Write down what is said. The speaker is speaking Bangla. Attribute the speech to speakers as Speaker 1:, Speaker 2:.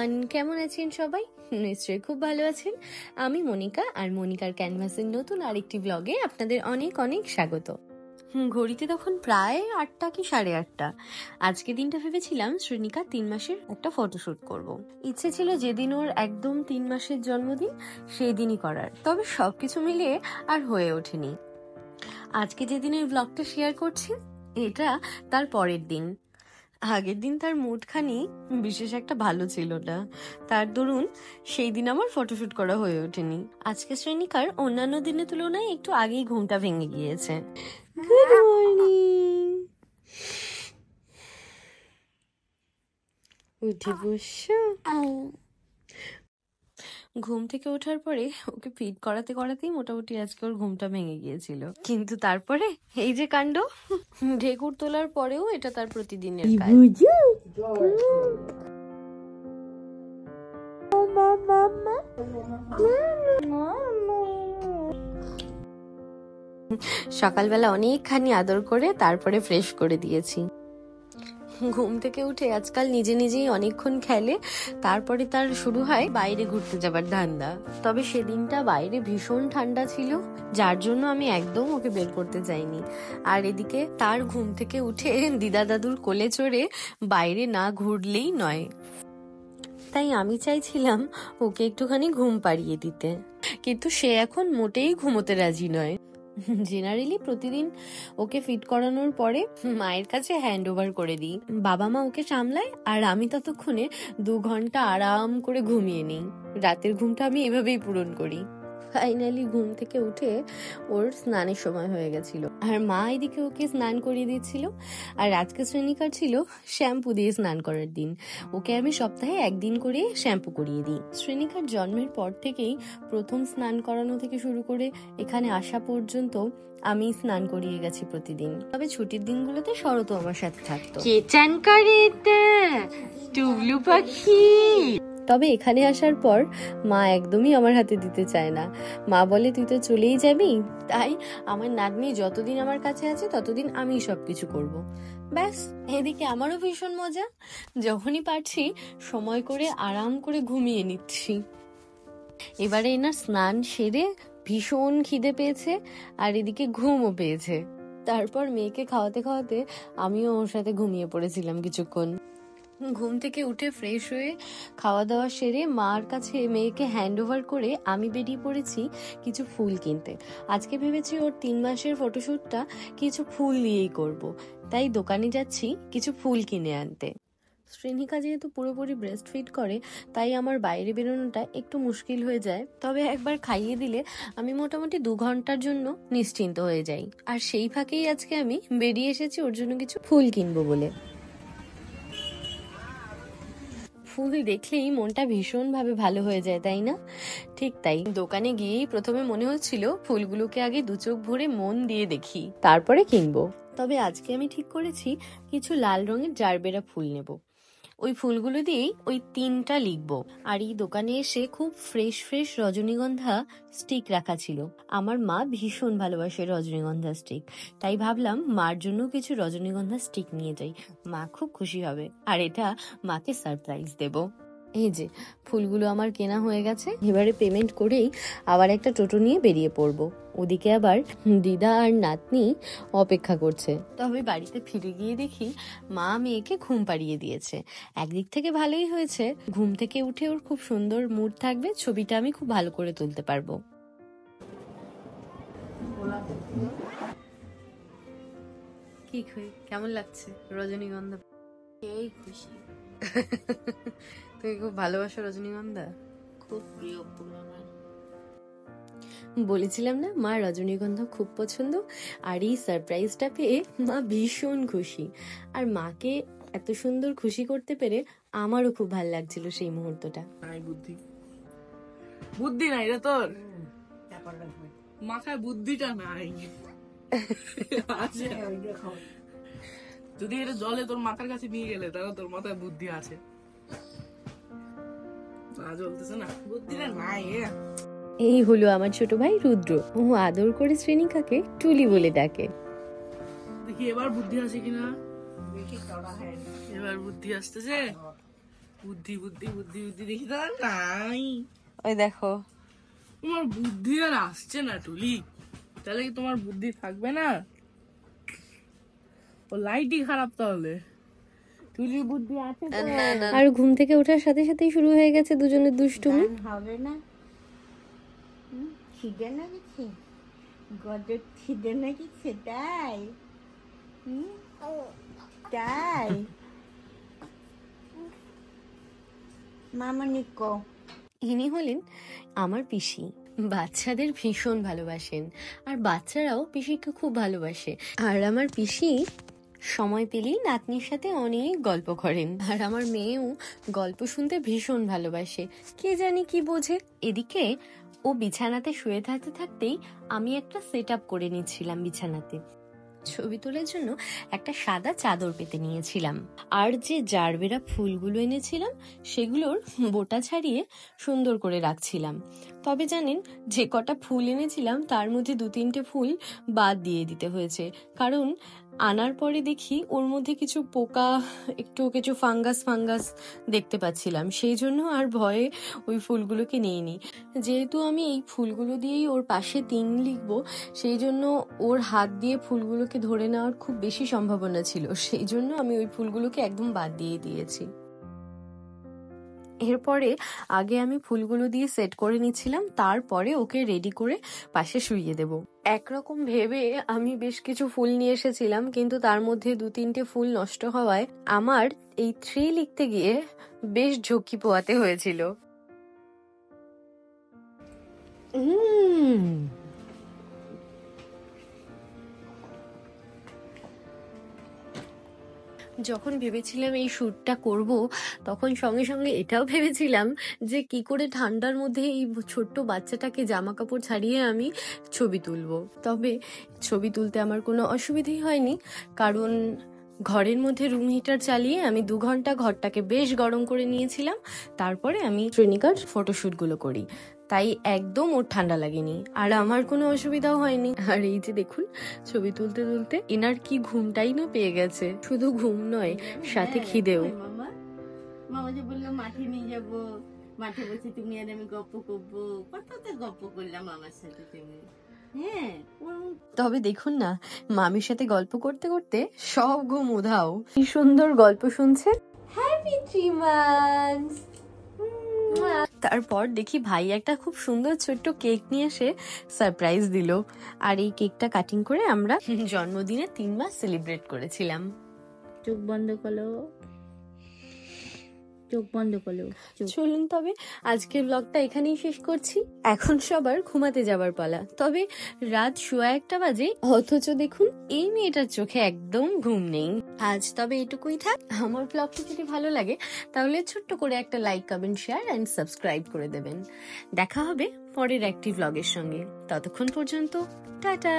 Speaker 1: এভরিওয়ান, কেমন আছেন সবাই? নিশ্চয়ই খুব ভালো আছেন। আমি মনিকা, আর মনিকার ক্যানভাসের নতুন আরেকটি ব্লগে আপনাদের অনেক অনেক স্বাগত। ঘড়িতে তখন প্রায় 8টা কি 8:30। আজকে দিনটা ভেবেছিলাম শ্রেণিকা 3 মাসের একটা ফটোশুট করব। ইচ্ছে ছিল যেদিন ওর একদম 3 মাসের জন্মদিন সেই দিনই করার, তবে সবকিছু মিলিয়ে আর হয়ে ওঠেনি। আজকে যেদিনের ব্লগটা শেয়ার করছি এটা তার পরের দিন। আগের দিন তার মুডখানি বিশেষ একটা ভালো ছিল না, তার দরুন সেই দিন আমার ফটোশুট করা হয়ে ওঠেনি। আজকে শ্রেণিকার অন্যান্য দিনের তুলনায় একটু আগেই ঘুমটা ভেঙে গিয়েছে। গুড মর্নিং, উঠে বসো। ঘুম থেকে ওঠার পরে ওকে ফিড করাতে করাতেই মোটামুটি আজকে ওর ঘুমটা ভেঙে গিয়েছিল, কিন্তু তারপরে এই যে কাণ্ড, ঢেকুর তোলার পরেও এটা তার প্রতিদিনের কাজ। সকালবেলা অনেকখানি আদর করে তারপরে ফ্রেশ করে দিয়েছি। ঘুম থেকে উঠে আজকাল নিজে নিজেই অনেকক্ষণ খেলে, তারপরে তার শুরু হয় বাইরে ঘুরতে যাবার ধান্দা। তবে সেদিনটা বাইরে ভীষণ ঠান্ডা ছিল, যার জন্য আমি একদম ওকে বের করতে যাইনি। আর এদিকে তার ঘুম থেকে উঠে দিদা দাদুর কোলে চড়ে বাইরে না ঘুরলেই নয়। তাই আমি চাইছিলাম ওকে একটুখানি ঘুম পাড়িয়ে দিতে, কিন্তু সে এখন মোটেই ঘুমোতে রাজি নয়। জেনারেলি প্রতিদিন ওকে ফিট করানোর পরে মায়ের কাছে হ্যান্ড ওভার করে দিই, বাবা মা ওকে সামলায়, আর আমি ততক্ষণে 2 ঘন্টা আরাম করে ঘুমিয়ে নিই। রাতের ঘুমটা আমি এভাবেই পূরণ করি। ফাইনালি ঘুম থেকে উঠে ওর স্নানের সময় হয়ে গেছিল, আর মা এদিকে ওকে স্নান করিয়ে দিচ্ছিল। আর আজকে শ্রেণিকার ছিল শ্যাম্পু দিয়ে স্নান করার দিন। ওকে আমি সপ্তাহে 1 দিন করে শ্যাম্পু করিয়ে দিই। শ্রেণিকার জন্মের পর থেকেই প্রথম স্নান করানো থেকে শুরু করে এখানে আসা পর্যন্ত আমি স্নান করিয়ে গেছি প্রতিদিন। তবে ছুটির দিনগুলোতে শরৎ আমার সাথে থাকতো। কে চান করে এটা? টুবলু পাখি। তবে এখানে আসার পর মা একদমই আমার হাতে দিতে চায় না। মা বলে তুই তো চলেই যাবি, তাই আমার নাতনি যতদিন আমার কাছে আছে ততদিন আমি সবকিছু করব। ব্যাস, এদিকে আমারও ভীষণ মজা, যখনই পারছি সময় করে আরাম করে ঘুমিয়ে নিচ্ছি। এবারে এনার স্নান সেরে ভীষণ খিদে পেয়েছে, আর এদিকে ঘুমও পেয়েছে। তারপর মেয়েকে খাওয়াতে খাওয়াতে আমিও ওর সাথে ঘুমিয়ে পড়েছিলাম কিছুক্ষণ। ঘুম থেকে উঠে ফ্রেশ হয়ে খাওয়া দাওয়া সেরে মার কাছে মেয়েকে হ্যান্ড ওভার করে আমি বেরিয়ে পড়েছি কিছু ফুল কিনতে। আজকে ভেবেছি ওর 3 মাসের ফটোশুটটা কিছু ফুল দিয়েই করব, তাই দোকানে যাচ্ছি কিছু ফুল কিনে আনতে। শ্রেণিকা যেহেতু পুরোপুরি ব্রেস্ট ফিড করে, তাই আমার বাইরে বেরোনোটা একটু মুশকিল হয়ে যায়। তবে একবার খাইয়ে দিলে আমি মোটামুটি 2 ঘন্টার জন্য নিশ্চিন্ত হয়ে যাই। আর সেই ফাঁকেই আজকে আমি বেরিয়ে এসেছি ওর জন্য কিছু ফুল কিনবো বলে। ফুল দেখলেই মনটা ভীষণ ভাবে ভালো হয়ে যায়, তাই না? ঠিক তাই, দোকানে গিয়েই প্রথমে মনে হচ্ছিল ফুলগুলোকে আগে 2 চোখ ভরে মন দিয়ে দেখি, তারপরে কিনবো। তবে আজকে আমি ঠিক করেছি কিছু লাল রঙের জারবেরা ফুল নেব। ওই ফুলগুলো দিয়েই ওই 3টা লিখবো। আর এই দোকানে এসে খুব ফ্রেশ ফ্রেশ রজনীগন্ধা স্টিক রাখা ছিল। আমার মা ভীষণ ভালোবাসে রজনীগন্ধা স্টিক, তাই ভাবলাম মার জন্য কিছু রজনীগন্ধা স্টিক নিয়ে যাই, মা খুব খুশি হবে, আর এটা মাকে সারপ্রাইজ দেব। এই যে ফুলগুলো আমার কেনা হয়ে গেছে, এবারে পেমেন্ট করেই আবার একটা টোটো নিয়ে বেরিয়ে পড়বো। ওদিকে আবার দিদা আর নাতনি অপেক্ষা করছে। তবে বাড়িতে ফিরে গিয়ে দেখি মা মেয়েকে ঘুম পাড়িয়ে দিয়েছে। একদিক থেকে ভালোই হয়েছে, ঘুম থেকে উঠে ওর খুব সুন্দর মুড থাকবে, ছবিটা আমি খুব ভালো করে তুলতে পারবো। কি কেমন লাগছে রজনীগন্ধা?
Speaker 2: এই খুশি।
Speaker 1: তুমি খুব ভালোবাসো রজনীগন্ধা?
Speaker 2: খুব প্রিয় ফুল আমার।
Speaker 1: বলেছিলাম না মা রজনীগন্ধা খুব পছন্দ, আর এই সারপ্রাইজটা পেয়ে মা ভীষণ খুশি। আর মাকে এত সুন্দর খুশি করতে পেরে আমারও খুব ভালো লাগছিল সেই মুহূর্তটা।
Speaker 2: বুদ্ধি নাই রে তোর, মাথায় বুদ্ধিটা নাই। যদি এটা জলে তোর মাথার কাছে নিয়ে গেলে তাহলে তোর মাথায় বুদ্ধি আছে, জ্বলতেছে না, বুদ্ধিটা নাই।
Speaker 1: এই হলো আমার ছোট ভাই রুদ্র, ও আদর করে শ্রেণিকাকে টুলি বলে ডাকে।
Speaker 2: দেখি এবার বুদ্ধি আছে কিনা, এবার বুদ্ধি আসতেছে, বুদ্ধি বুদ্ধি বুদ্ধি বুদ্ধি দেখি তো আর নাই।
Speaker 1: ওই দেখো,
Speaker 2: তোমার বুদ্ধি আর আসছে না টুলি, তাহলে কি তোমার বুদ্ধি থাকবে না? ও লাইটই খারাপ তাহলে, টুলির বুদ্ধি আছে তো।
Speaker 1: আর ঘুম থেকে ওঠার সাথে সাথেই শুরু হয়ে গেছে দুজনের দুষ্টুমি।
Speaker 3: হবে না? খিদে লাগছে, গজর খিদে লাগছে তাই? তাই মামা নিকো।
Speaker 1: ইনি হলেন আমার পিসি। বাচ্চাদের ভীষণ ভালোবাসেন আর বাচ্চারাও পিসিকে খুব ভালোবাসে। আর আমার পিসি সময় পেলেই নাতনির সাথে অনেক গল্প করেন। আর আমার মেয়েও গল্প শুনতে ভীষণ ভালোবাসে, কে জানি কি বোঝে। এদিকে ও বিছানাতে শুয়ে থাকতে থাকতেই আমি একটা সেট আপ করে নিচ্ছিলাম বিছানাতে। ছবি তোলার জন্য একটা সাদা চাদর পেতে নিয়েছিলাম, আর যে জারবেরা ফুলগুলো এনেছিলাম সেগুলোর বোটা ছাড়িয়ে সুন্দর করে রাখছিলাম। তবে জানেন, যে কটা ফুল এনেছিলাম তার মধ্যে 2-3টে ফুল বাদ দিয়ে দিতে হয়েছে, কারণ আনার পরে দেখি ওর মধ্যে কিছু পোকা, একটু কিছু ফাঙ্গাস দেখতে পাচ্ছিলাম। সেই জন্য আর ভয়ে ওই ফুলগুলোকে নিইনি। যেহেতু আমি এই ফুলগুলো দিয়েই ওর পাশে 3 লিখবো, সেই জন্য ওর হাত দিয়ে ফুলগুলোকে ধরে নেওয়ার খুব বেশি সম্ভাবনা ছিল, সেই জন্য আমি ওই ফুলগুলোকে একদম বাদ দিয়ে দিয়েছি। এরপরে আগে আমি ফুলগুলো দিয়ে সেট করে নিচ্ছিলাম, তারপরে ওকে রেডি করে পাশে শুইয়ে দেব। একরকম ভেবে আমি বেশ কিছু ফুল নিয়ে এসেছিলাম, কিন্তু তার মধ্যে 2-3টে ফুল নষ্ট হওয়ায় আমার এই 3 লিখতে গিয়ে বেশ ঝক্কি পোয়াতে হয়েছিল। যখন ভেবেছিলাম এই শ্যুটটা করব, তখন সঙ্গে সঙ্গে এটাও ভেবেছিলাম যে কি করে ঠান্ডার মধ্যে এই ছোট্ট বাচ্চাটাকে জামা কাপড় ছাড়িয়ে আমি ছবি তুলবো। তবে ছবি তুলতে আমার কোনো অসুবিধাই হয়নি, কারণ ঘরের মধ্যে রুম হিটার চালিয়ে আমি 2 ঘন্টা ঘরটাকে বেশ গরম করে নিয়েছিলাম। তারপরে আমি ট্রেনিকার ফটোশ্যুটগুলো করি, তাই একদম ওর ঠান্ডা লাগেনি আর আমার কোনো অসুবিধাও হয়নি। আর এই যে দেখুন, ছবি তুলতে তুলতে এনার কি ঘুমটাই না পেয়ে গেছে। শুধু ঘুম নয়, সাথে খিদেও।
Speaker 3: মামা মামা যে বললো মাঠে নিয়ে যাবো, মাঠে বসে তুমি আর আমি গপ্প করবো, কত তো গপ্প করলাম মামার সাথে তুমি। হ্যাঁ,
Speaker 1: তবে দেখুন না, মামির সাথে গল্প করতে করতে সব ঘুম উধাও। কি সুন্দর গল্প শুনছে। Happy 3 months। তারপর দেখি ভাই একটা খুব সুন্দর ছোট্ট কেক নিয়ে এসে সারপ্রাইজ দিল, আর এই কেকটা কাটিং করে আমরা জন্মদিনে 3 মাস সেলিব্রেট করেছিলাম।
Speaker 3: চোখ বন্ধ করো, চোখ বন্ধ করো।
Speaker 1: চলুন তবে আজকের ব্লগটা এখানেই শেষ করছি। এখন সবার ঘুমাতে যাবার পালা। তবে রাত 1:15 বাজে, অথচ দেখুন এই মেয়েটার চোখে একদম ঘুম নেই। আজ তবে এটুকুই থাক। আমার ব্লগটা যদি ভালো লাগে তাহলে ছোট্ট করে একটা like, comment, share and subscribe করে দেবেন। দেখা হবে পরের একটি ব্লগের সঙ্গে। ততক্ষণ পর্যন্ত টাটা।